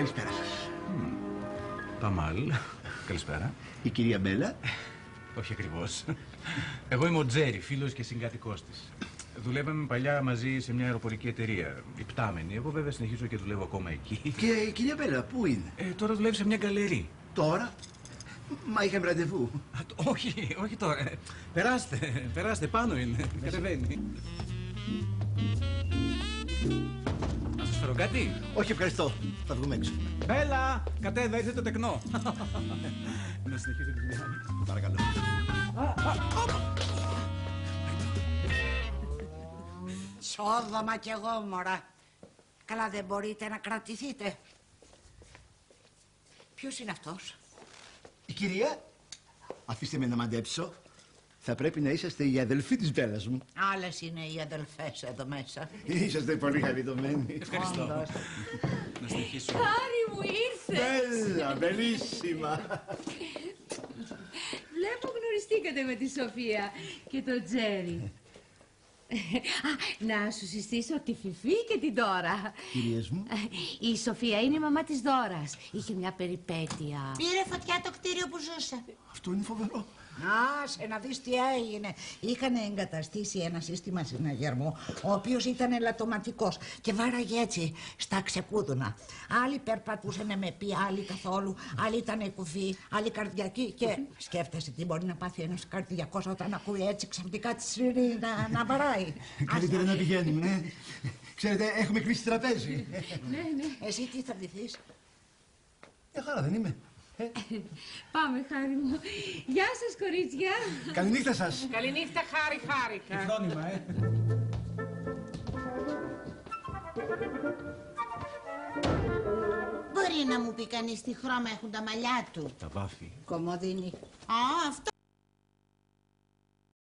Καλησπέρα σας. Παμάλ. Καλησπέρα. Η κυρία Μπέλα. Όχι ακριβώς. Εγώ είμαι ο Τζέρι, φίλος και συγκάτοικός της. Δουλεύαμε παλιά μαζί σε μια αεροπορική εταιρεία, υπτάμενη. Εγώ βέβαια συνεχίζω και δουλεύω ακόμα εκεί. Και η κυρία Μπέλα, πού είναι? Τώρα δουλεύει σε μια γκαλερί. Τώρα? Μα είχαμε ραντεβού. Όχι τώρα. Περάστε, πάνω είναι. Κατεβαίνει. Να σας φέρω κάτι? Όχι, ευχαριστώ. Θα βγούμε έξω. Μπέλα, κατέβα, ήρθε το τεκνό. Να συνεχίσω τη δουλειά μου. Παρακαλώ. Σόδομα κι εγώ, μωρά. Καλά, δεν μπορείτε να κρατηθείτε. Ποιος είναι αυτός? Η κυρία. Αφήστε με να μαντέψω. Θα πρέπει να είσαστε η αδελφή της Μπέλας μου. Άλλες είναι οι αδελφές εδώ μέσα. Είσαστε πολύ χαριτωμένοι. Ευχαριστώ. Όντως. Να συνεχίσω. Χάρη μου, ήρθες! Μπέλα, μπελίσιμα. Βλέπω γνωριστήκατε με τη Σοφία και τον Τζέρι. Να σου συστήσω τη Φιφί και την Δώρα. Κυρίες μου. Η Σοφία είναι η μαμά της Δώρας. Είχε μια περιπέτεια. Πήρε φωτιά το κτίριο που ζούσε. Αυτό είναι φοβερό. Άσε να δεις τι έγινε. Είχαν εγκαταστήσει ένα σύστημα συναγερμού, ο οποίος ήταν ελαττωματικός και βάραγε έτσι στα ξεκούδουνα. Άλλοι περπατούσαν με πι, άλλοι καθόλου, άλλοι ήταν κουφοί, άλλοι καρδιακοί. Και σκέφτεσαι τι μπορεί να πάθει ένας καρδιακός όταν ακούει έτσι ξαφνικά τη σιρήνη να βαράει. Καλύτερα να πηγαίνουμε, ναι. Ξέρετε, έχουμε κλείσει τραπέζι. Ναι. Εσύ τι θα ντυθείς? Μια χαρά δεν είμαι. Πάμε, Χάρη μου. Γεια σας, κορίτσια. Καληνύχτα σας. Καληνύχτα, χάρηκα. Φρόνημα, Μπορεί να μου πει κανείς τι χρώμα έχουν τα μαλλιά του? Τα βάφη. Κομμωδίνη. Α, αυτό